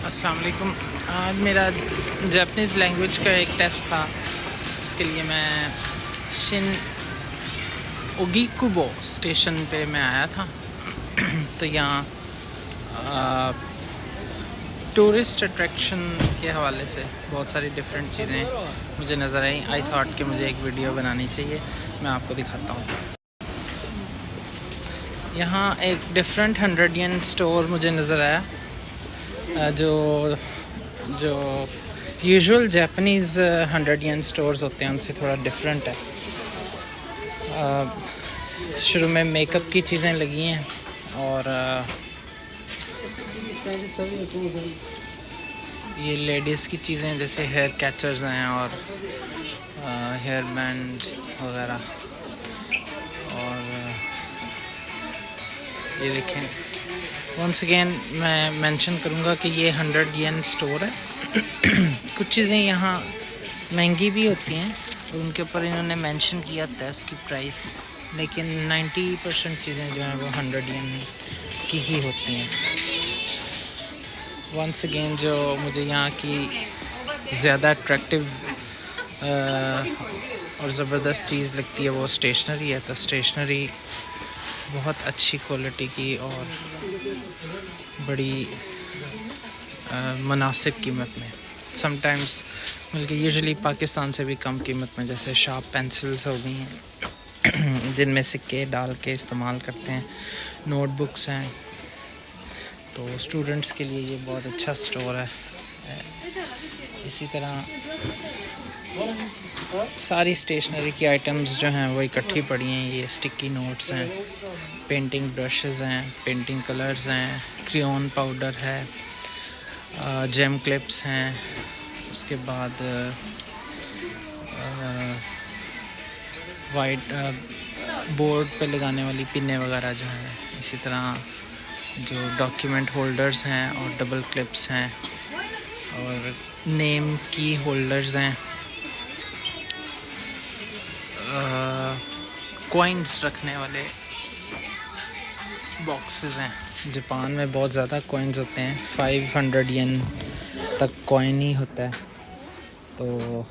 अस्सलाम वालेकुम। आज मेरा जापानीज़ लैंग्वेज का एक टेस्ट था। इसके लिए मैं शिन ओगीकुबो स्टेशन पे मैं आया था। तो यहाँ टूरिस्ट अट्रैक्शन के हवाले से बहुत सारी डिफरेंट चीज़ें मुझे नज़र आई। आई थॉट कि मुझे एक वीडियो बनानी चाहिए, मैं आपको दिखाता हूँ। यहाँ एक डिफरेंट 100 येन स्टोर मुझे नज़र आया, जो यूजुअल जापानीज़ 100 येन स्टोर्स होते हैं उनसे थोड़ा डिफरेंट है। शुरू में मेकअप की चीज़ें लगी हैं और ये लेडीज़ की चीज़ें जैसे हेयर कैचर्स हैं और हेयर बैंड्स वगैरह। और ये देखें, वंस अगेन मैं मेंशन करूँगा कि ये 100 येन स्टोर है। कुछ चीज़ें यहाँ महंगी भी होती हैं तो उनके ऊपर इन्होंने मेंशन किया था इसकी प्राइस, लेकिन 90% चीज़ें जो हैं वो 100 येन की ही होती हैं। वंस अगेन जो मुझे यहाँ की ज़्यादा अट्रैक्टिव और ज़बरदस्त चीज़ लगती है वो स्टेशनरी है। तो स्टेशनरी बहुत अच्छी क्वालिटी की और बड़ी मुनासिब कीमत में, समटाइम्स बल्कि यूजुअली पाकिस्तान से भी कम कीमत में, जैसे शार्प पेंसिल्स हो गई हैं जिनमें सिक्के डाल के इस्तेमाल करते हैं, नोटबुक्स हैं। तो स्टूडेंट्स के लिए ये बहुत अच्छा स्टोर है। इसी तरह सारी स्टेशनरी की आइटम्स जो हैं वो इकट्ठी पड़ी हैं। ये स्टिकी नोट्स हैं, पेंटिंग ब्रशेस हैं, पेंटिंग कलर्स हैं, क्रेयॉन पाउडर है, जेम क्लिप्स हैं, उसके बाद वाइट बोर्ड पे लगाने वाली पिनें वगैरह जो हैं। इसी तरह जो डॉक्यूमेंट होल्डर्स हैं और डबल क्लिप्स हैं और नेम की होल्डर्स हैं, कॉइन्स रखने वाले बॉक्सेस हैं। जापान में बहुत ज़्यादा कॉइन्स होते हैं, 500 येन तक कॉइन ही होता है। तो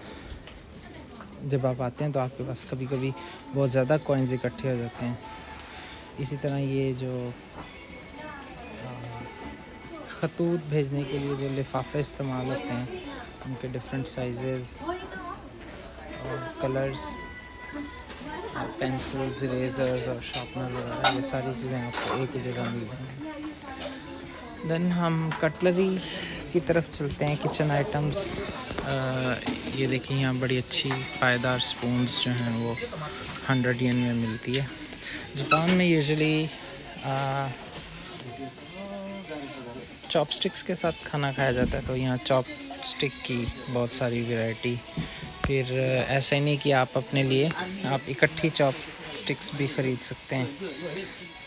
जब आप आते हैं तो आपके पास कभी कभी बहुत ज़्यादा कॉइन्स इकट्ठे हो जाते हैं। इसी तरह ये जो खतूत भेजने के लिए जो लिफाफे इस्तेमाल होते हैं उनके डिफरेंट साइज़ेस और कलर्स, पेंसिल्स, इरेज़र्स और शार्पनर वगैरह, ये सारी चीज़ें आपको एक ही जगह मिल जाएंगी। देन हम कटलरी की तरफ चलते हैं, किचन आइटम्स। ये देखिए, यहाँ बड़ी अच्छी पायदार स्पून्स जो हैं वो 100 येन में मिलती है। जापान में यूजुअली चॉपस्टिक्स के साथ खाना खाया जाता है, तो यहाँ चॉपस्टिक की बहुत सारी वैरायटी। फिर ऐसा ही नहीं कि आप अपने लिए आप इकट्ठी चॉपस्टिक्स भी ख़रीद सकते हैं।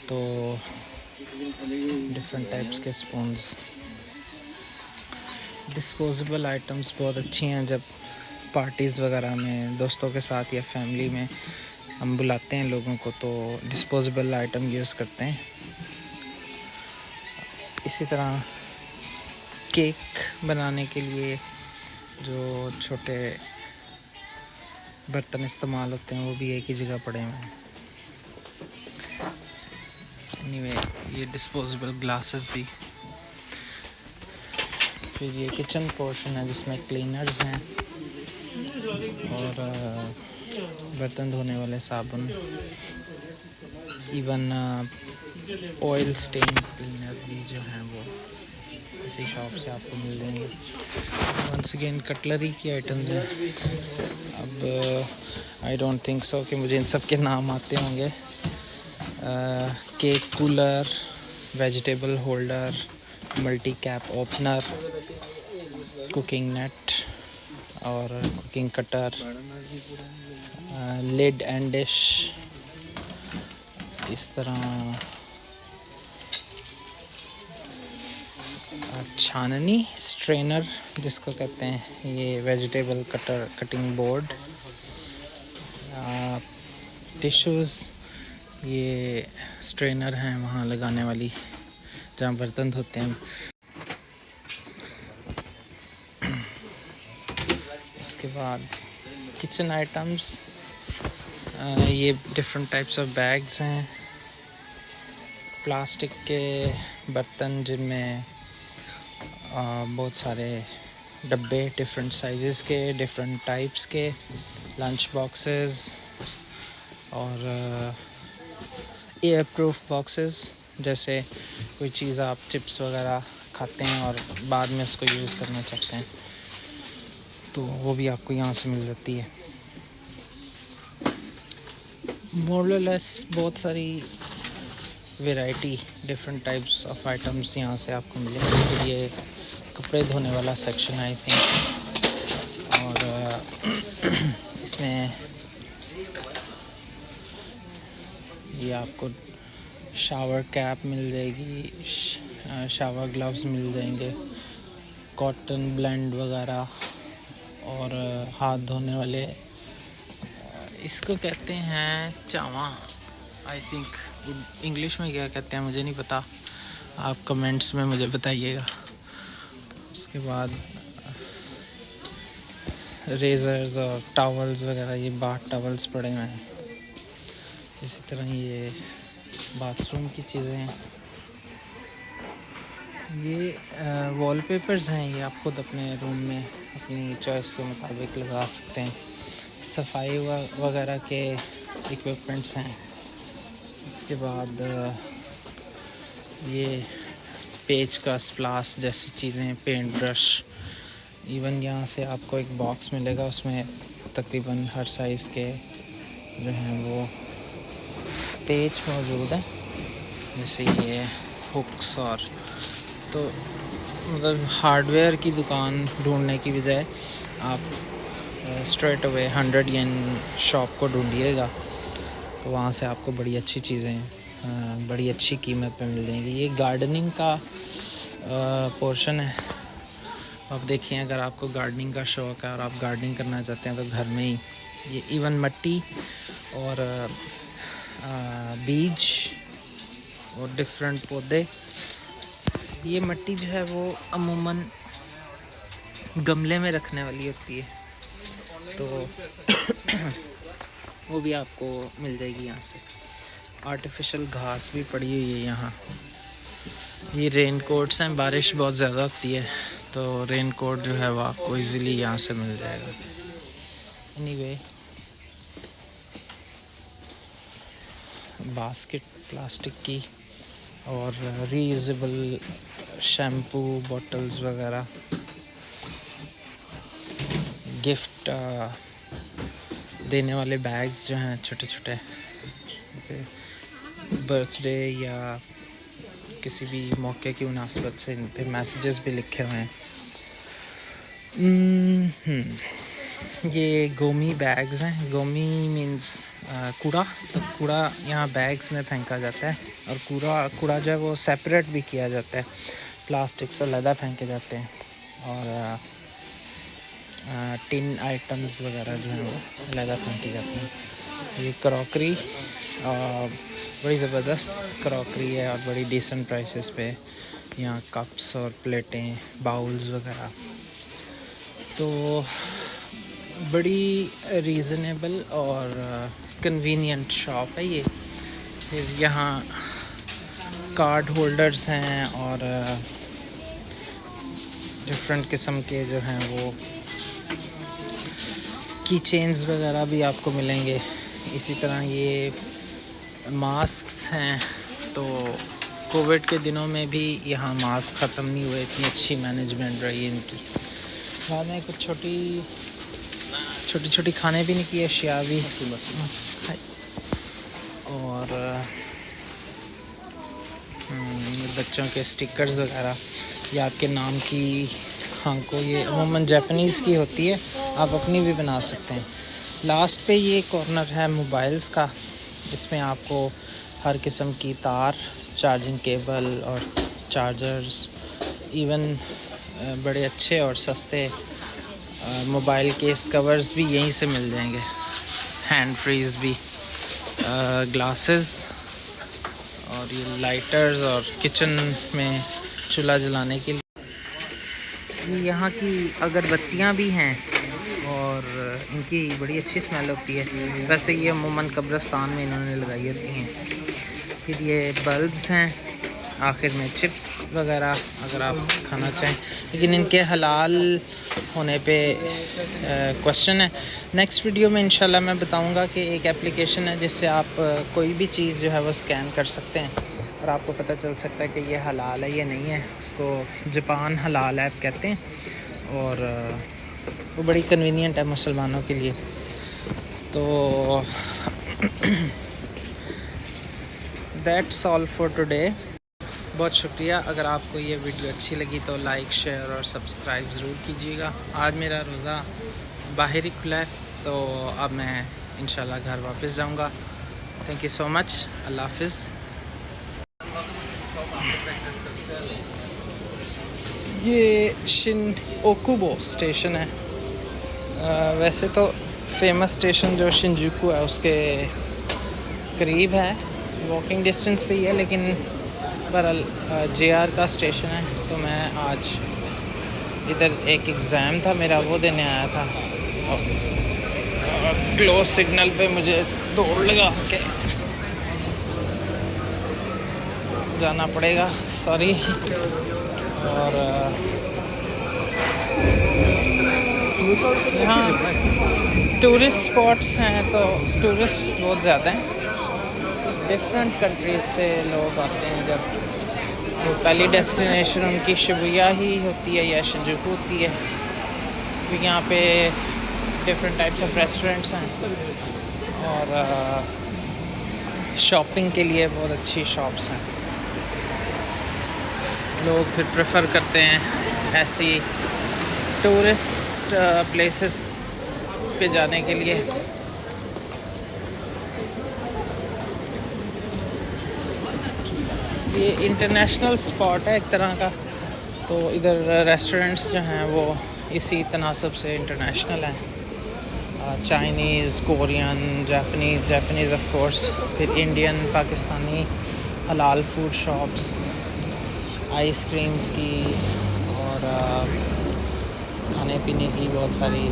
तो डिफरेंट टाइप्स के स्पून्स, डिस्पोजेबल आइटम्स बहुत अच्छी हैं। जब पार्टीज़ वगैरह में दोस्तों के साथ या फैमिली में हम बुलाते हैं लोगों को तो डिस्पोजेबल आइटम यूज़ करते हैं। इसी तरह केक बनाने के लिए जो छोटे बर्तन इस्तेमाल होते हैं वो भी एक ही जगह पड़े हुए हैं। एनीवे, ये डिस्पोजेबल ग्लासेस भी। फिर ये किचन पोर्शन है जिसमें क्लीनर्स हैं और बर्तन धोने वाले साबुन, इवन ऑयल स्टेन क्लीनर भी जो हैं वो इसी शॉप से आपको मिल जाएंगे। वंस अगेन कटलरी की आइटम्स हैं। अब आई डोंट थिंक सो कि मुझे इन सब के नाम आते होंगे। Cake cooler, vegetable holder, multi cap opener, cooking net और cooking cutter, lid and dish. इस तरह छाननी, स्ट्रेनर जिसको कहते हैं, ये वेजिटेबल कटिंग बोर्ड, टिश्यूज़, ये स्ट्रेनर हैं वहाँ लगाने वाली जहाँ बर्तन धोते हैं। उसके बाद किचन आइटम्स, ये डिफरेंट टाइप्स ऑफ बैग्स हैं, प्लास्टिक के बर्तन जिनमें बहुत सारे डब्बे डिफरेंट साइज़ेस के, डिफरेंट टाइप्स के, लंच बॉक्सेस और एयर प्रूफ बॉक्सेस, जैसे कोई चीज़ आप चिप्स वगैरह खाते हैं और बाद में उसको यूज़ करना चाहते हैं तो वो भी आपको यहाँ से मिल जाती है। मोरलेस बहुत सारी variety different types of items यहाँ से आपको मिलेंगे। ये कपड़े धोने वाला सेक्शन आई थिंक, और इसमें ये आपको शावर कैप मिल जाएगी, शावर ग्लव्स मिल जाएंगे, कॉटन ब्लेंड वगैरह, और हाथ धोने वाले, इसको कहते हैं चावा आई थिंक, इंग्लिश में क्या कहते हैं मुझे नहीं पता, आप कमेंट्स में मुझे बताइएगा। उसके बाद रेज़र्स और टॉवल्स वगैरह, ये बाथ टॉवल्स पड़े हुए हैं। इसी तरह ये बाथरूम की चीज़ें हैं। ये वॉलपेपर्स हैं, ये आप खुद अपने रूम में अपनी चॉइस के मुताबिक लगा सकते हैं। सफाई वगैरह के इक्विपमेंट्स हैं। इसके बाद ये पेज का स्प्लास जैसी चीज़ें, पेंट ब्रश, इवन यहाँ से आपको एक बॉक्स मिलेगा, उसमें तकरीबन हर साइज़ के जो हैं वो पेज मौजूद हैं। जैसे ये हुक्स, और तो मतलब हार्डवेयर की दुकान ढूंढने की बजाय आप स्ट्रेट अवे 100 येन शॉप को ढूंढिएगा तो वहाँ से आपको बड़ी अच्छी चीज़ें बड़ी अच्छी कीमत पे मिल जाएंगी। ये गार्डनिंग का पोर्शन है। आप देखिए, अगर आपको गार्डनिंग का शौक़ है और आप गार्डनिंग करना चाहते हैं तो घर में ही ये इवन मिट्टी और बीज और डिफरेंट पौधे, ये मिट्टी जो है वो अमूमन गमले में रखने वाली होती है तो वो भी आपको मिल जाएगी यहाँ से। आर्टिफिशियल घास भी पड़ी हुई है यहाँ। ये रेन कोट्स हैं, बारिश बहुत ज़्यादा होती है तो रेन कोट जो है वो आपको इजीली यहाँ से मिल जाएगा। एनीवे, बास्केट प्लास्टिक की और रीयूजेबल शैम्पू बॉटल्स वगैरह, गिफ्ट देने वाले बैग्स जो हैं छोटे छोटे, बर्थडे या किसी भी मौके की मुनासबत से इन पे मैसेजेस भी लिखे हुए हैं। ये गोमी बैग्स हैं। गोमी मीन्स कूड़ा। तो कूड़ा यहाँ बैग्स में फेंका जाता है और कूड़ा जो है वो सेपरेट भी किया जाता है, प्लास्टिक से अलग फेंके जाते हैं, और टिन आइटम्स वगैरह जो हैं वो अलग फेंकी जाती हैं। ये क्रॉकरी, बड़ी ज़बरदस्त क्रॉकरी है और बड़ी डिसेंट प्राइसेस पे यहाँ कप्स और प्लेटें, बाउल्स वगैरह, तो बड़ी रीज़नेबल और कन्वीनियंट शॉप है ये। फिर यहाँ कार्ड होल्डर्स हैं और डिफरेंट किस्म के जो हैं वो की चेन्स वगैरह भी आपको मिलेंगे। इसी तरह ये मास्क्स हैं, तो कोविड के दिनों में भी यहाँ मास्क ख़त्म नहीं हुए, इतनी अच्छी मैनेजमेंट रही इनकी। बाद में कुछ छोटी छोटी खाने पीने की अशिया भी, और बच्चों के स्टिकर्स वगैरह, ये आपके नाम की हांको, ये अमूमन जापानीज़ की होती है, आप अपनी भी बना सकते हैं। लास्ट पे ये कॉर्नर है मोबाइल्स का, इसमें आपको हर किस्म की तार, चार्जिंग केबल और चार्जर्स, इवन बड़े अच्छे और सस्ते मोबाइल केस कवर्स भी यहीं से मिल जाएंगे, हैंड फ्रीज भी, ग्लासेस, और ये लाइटर्स और किचन में चूल्हा जलाने के लिए यहाँ की अगरबत्तियाँ भी हैं और इनकी बड़ी अच्छी स्मेल होती है। वैसे ये अमूमन कब्रिस्तान में इन्होंने लगाई होती हैं। फिर ये बल्ब्स हैं, आखिर में चिप्स वगैरह अगर आप खाना चाहें, लेकिन इनके हलाल होने पे क्वेश्चन है। नेक्स्ट वीडियो में इंशाल्लाह मैं बताऊंगा कि एक एप्लीकेशन है जिससे आप कोई भी चीज़ जो है वो स्कैन कर सकते हैं और आपको पता चल सकता है कि ये हलाल है या नहीं है। उसको जापान हलाल ऐप कहते हैं और वो बड़ी कन्वीनियंट है मुसलमानों के लिए। तो दैट्स ऑल फॉर टुडे। बहुत शुक्रिया। अगर आपको ये वीडियो अच्छी लगी तो लाइक, शेयर और सब्सक्राइब ज़रूर कीजिएगा। आज मेरा रोज़ा बाहर ही खुला है, तो अब मैं इंशाल्लाह घर वापस जाऊंगा। Thank you so much. अल्लाह हाफिज़। ये शिन-ओकुबो स्टेशन है। वैसे तो फेमस स्टेशन जो शिंजुकू है उसके करीब है, वॉकिंग डिस्टेंस पे ही है, लेकिन बहरहाल JR का स्टेशन है। तो मैं आज इधर एक एग्ज़ाम था मेरा, वो देने आया था और क्लोज सिग्नल पे मुझे दौड़ लगा के जाना पड़ेगा, सॉरी। और यहाँ टूरिस्ट स्पॉट्स हैं तो टूरिस्ट बहुत ज़्यादा हैं। डिफरेंट कंट्रीज से लोग आते हैं। जब तो पहली डेस्टिनेशन उनकी शिबुया ही होती है या शिंजुकू होती है, क्योंकि यहाँ पे डिफरेंट टाइप्स ऑफ रेस्टोरेंट्स हैं और शॉपिंग के लिए बहुत अच्छी शॉप्स हैं। लोग फिर प्रेफर करते हैं ऐसी टूरिस्ट प्लेसेस पे जाने के लिए। ये इंटरनेशनल स्पॉट है एक तरह का, तो इधर रेस्टोरेंट्स जो हैं वो इसी तनासब से इंटरनेशनल हैं। Chinese, Korean, Japanese of course, फिर इंडियन, पाकिस्तानी, हलाल फूड शॉप्स, आइसक्रीम्स की और खाने पीने की बहुत सारी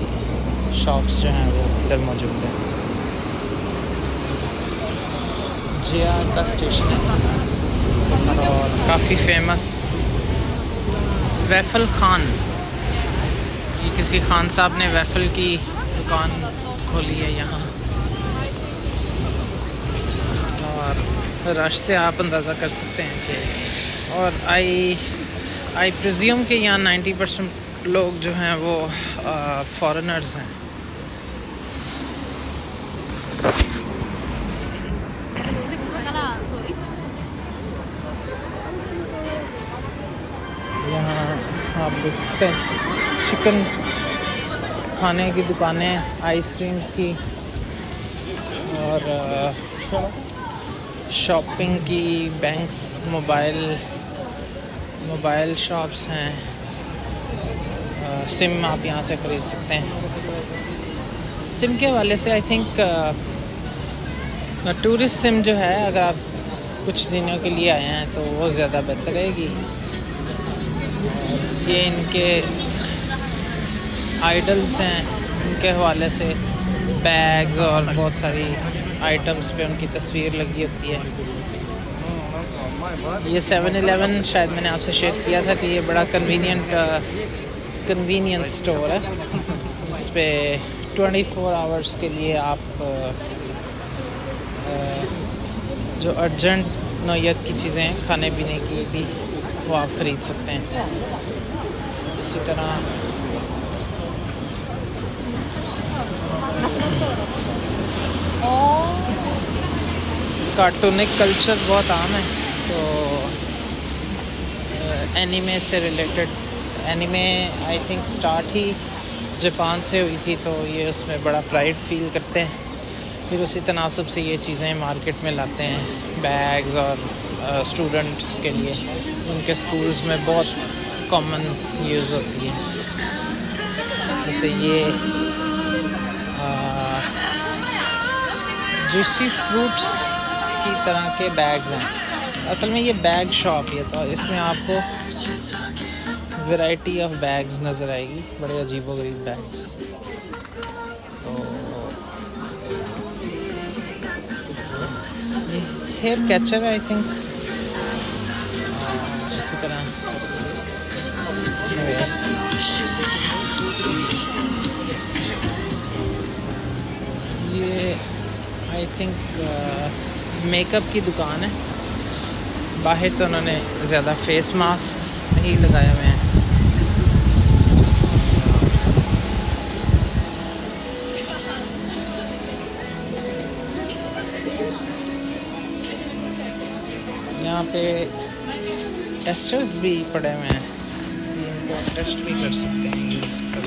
शॉप्स जो हैं वो इधर मौजूद हैं। JR का स्टेशन है और काफ़ी फेमस वैफ़ल खान, ये किसी खान साहब ने वैफ़ल की दुकान खोली है यहाँ। और रश से आप अंदाज़ा कर सकते हैं कि, और आई प्रिज्यूम कि यहाँ 90% लोग जो हैं वो फॉरेनर्स हैं। यहाँ आप देख सकते हैं चिकन खाने की दुकानें, आइसक्रीम्स की और शॉपिंग की, बैंक्स, मोबाइल शॉप्स हैं। सिम आप यहाँ से ख़रीद सकते हैं। सिम के हवाले से आई थिंक टूरिस्ट सिम जो है, अगर आप कुछ दिनों के लिए आए हैं तो वो ज़्यादा बेहतर रहेगी। ये इनके आइडल्स हैं, उनके हवाले से बैग्स और बहुत सारी आइटम्स पे उनकी तस्वीर लगी होती है। ये 7-Eleven शायद मैंने आपसे शेयर किया था कि ये बड़ा कन्वीनियंस स्टोर है जिस पे 24 आवर्स के लिए आप जो अर्जेंट नौयत की चीज़ें खाने पीने की भी वो आप ख़रीद सकते हैं। इसी तरह कार्टूनिक कल्चर बहुत आम है, तो एनिमे से related, anime I think start he Japan से हुई थी, तो ये उसमें बड़ा प्राइड फील करते हैं। फिर उसी तनासब से ये चीज़ें मार्केट में लाते हैं, बैग्स और स्टूडेंट्स के लिए उनके स्कूल्स में बहुत कॉमन यूज़ होती है। जैसे ये जूसी फ्रूट्स की तरह के बैग्स हैं। असल में ये बैग शॉप है, तो इसमें आपको वैरायटी ऑफ बैग्स नज़र आएगी, बड़े अजीबोगरीब bags. Hair catcher I think, इसी तरह। ये आई थिंक मेकअप की दुकान है। बाहर तो उन्होंने ज़्यादा फेस मास्क ही लगाए हुए हैं। यहाँ पे टेस्टर्स भी पड़े हुए हैं, इनको टेस्ट भी कर सकते हैं यूज़ कर।